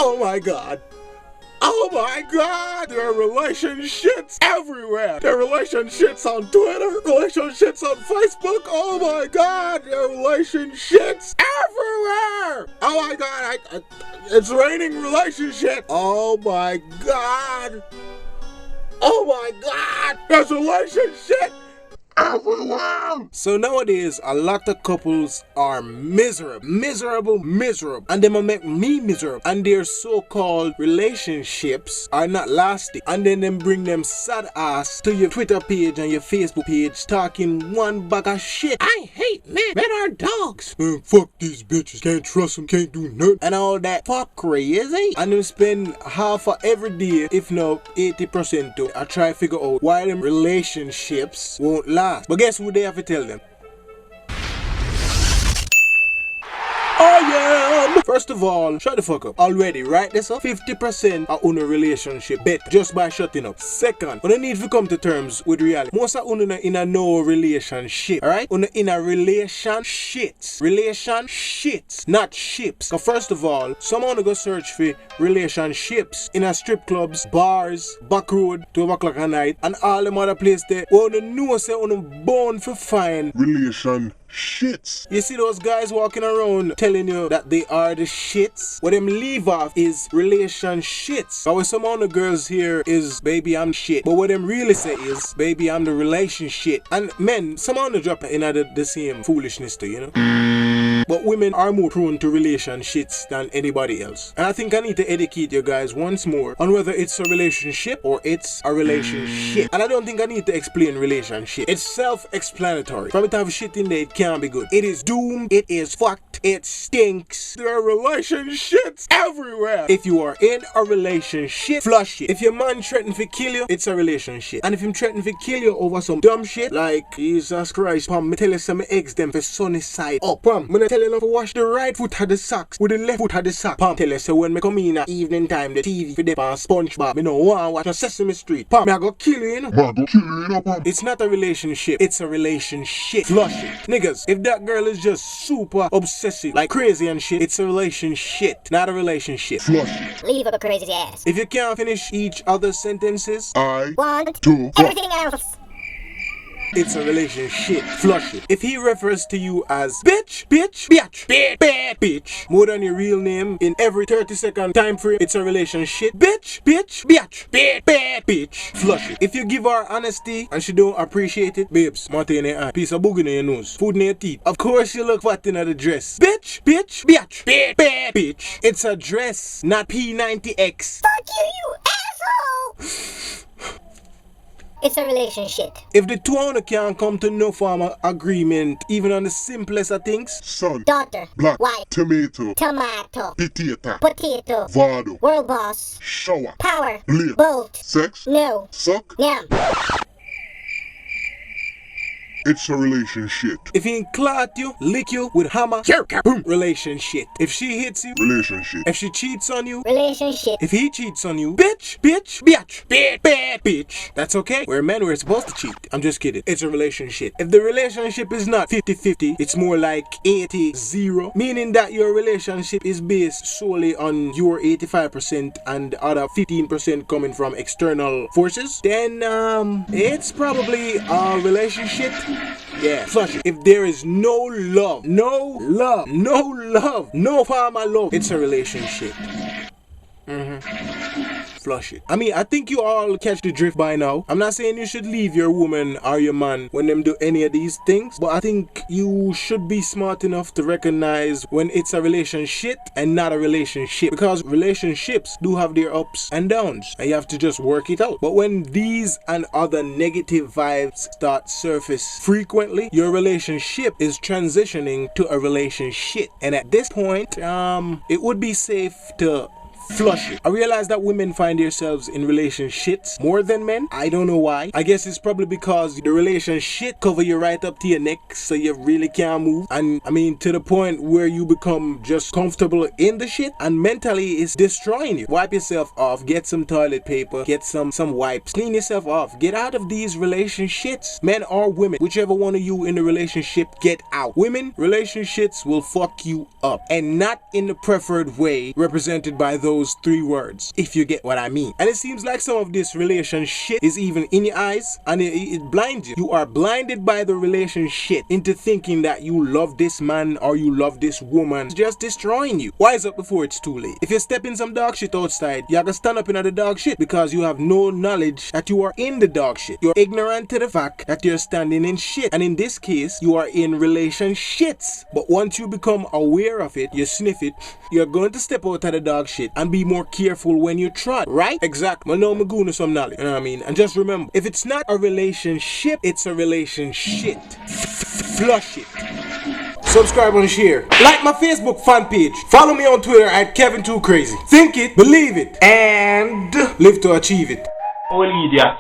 Oh my God. Oh my God, there are relationships everywhere. There are relationships on Twitter, relationships on Facebook. Oh my God, there are relationships everywhere. Oh my God, it's raining relationships. Oh my God. Oh my God, there's relationships everywhere. So nowadays, a lot of couples are miserable, and they might make me miserable. And their so-called relationships are not lasting. And then them bring them sad ass to your Twitter page and your Facebook page talking one bag of shit. I hate men. Men are dogs. Fuck these bitches. Can't trust them. Can't do nothing. And all that. Fuck crazy. And them spend half of every day, if not 80% to I try to figure out why them relationships won't last. But guess what they have to tell them? I am. First of all, shut the fuck up. Already, right? This up 50% are on a relationship bet just by shutting up. Second, we don't need to come to terms with reality. Most are in a no relationship. Alright? In a relationships. Relationships, not ships. So first of all, someone go search for relationships in a strip clubs, bars, back road, 12 o'clock at night, and all them other places there. Well, the know say on them born for fine relation shits. You see those guys walking around telling you that they are the shits? What them leave off is relationships. But with some of the girls here is baby I'm shit. But what them really say is baby I'm the relationship. And men, some of them drop in the same foolishness too, you know. But women are more prone to relationships than anybody else. And I think I need to educate you guys once more on whether it's a relationship or it's a relationship. And I don't think I need to explain relationship. It's self-explanatory. From it have shit in there, it can't be good. It is doomed. It is fucked. It stinks. There are relationships everywhere. If you are in a relationship, flush it. If your man threatened to kill you, it's a relationship. And if him threatened to kill you over some dumb shit, like Jesus Christ, pam, me tell you some eggs them for sunny side up, pam. Me tell you to wash the right foot of the socks with the left foot of the sock, pam. Tell you so when me come in at evening time, the TV for them on SpongeBob, me no want to watch a Sesame Street, pam. Me I go kill you, you know. Pam. It's not a relationship. It's a relationship. Flush it, niggas. If that girl is just super obsessive, like crazy and shit, it's a relationship, not a relationship. Flush it. Leave up a crazy ass. If you can't finish each other's sentences, I want to everything else. It's a relationship. Flush it. If he refers to you as bitch, bitch, more than your real name in every 30-second time frame, it's a relationship. Bitch, bitch. Flush it. If you give her honesty and she don't appreciate it, babes, mouth in your eye, piece of boogie in your nose, food in your teeth. Of course you look fat in the dress. Bitch. It's a dress, not P90X. Fuck you asshole. It's a relationship. If the two of you can't come to no form of agreement, even on the simplest of things, son, daughter, black, white, tomato, potato, vado, world boss, shower, power, blade, bolt, sex, no, suck, yeah. It's a relationship. if he clot you, lick you with hammer, boom, relationship. If she hits you, Relationship. if she cheats on you, Relationship. if he cheats on you, bitch. That's okay. We're men, we're supposed to cheat. I'm just kidding. It's a relationship. If the relationship is not 50-50, it's more like 80-0, meaning that your relationship is based solely on your 85% and the other 15% coming from external forces, then it's probably a relationship. Yeah, flush it. If there is no love, no form of love, it's a relationship. Flush it. I mean, I think you all catch the drift by now. I'm not saying you should leave your woman or your man when them do any of these things, but I think you should be smart enough to recognize when it's a relationship and not a relationship, because relationships do have their ups and downs and you have to just work it out. But when these and other negative vibes start surface frequently, your relationship is transitioning to a relationship, and at this point it would be safe to Flush it. I realize that women find themselves in relationships more than men. I don't know why. I guess it's probably because the relationship cover you right up to your neck so you really can't move. And I mean to the point where you become just comfortable in the shit and mentally it's destroying you. Wipe yourself off, get some toilet paper, get some wipes, clean yourself off, get out of these relationships. Men or women, whichever one of you in the relationship, get out. Women, relationships will fuck you up, and not in the preferred way represented by those 3 words, if you get what I mean. And it seems like some of this relationship is even in your eyes and it blinds you. You are blinded by the relationship into thinking that you love this man or you love this woman. It's just destroying you. Wise up before it's too late. If you step in some dog shit outside, you have to stand up in the dog shit because you have no knowledge that you are in the dog shit. You're ignorant to the fact that you're standing in shit. And in this case, you are in relationships. But once you become aware of it, you sniff it, you're going to step out of the dog shit and be more careful when you trot, right? Exactly. Well, no, I'm going to some knowledge. You know what I mean? And just remember, if it's not a relationship, it's a relationship. Flush it. Subscribe and share. Like my Facebook fan page. Follow me on Twitter at Kevin2Crazy. Think it, believe it, and live to achieve it. Oh, Lydia.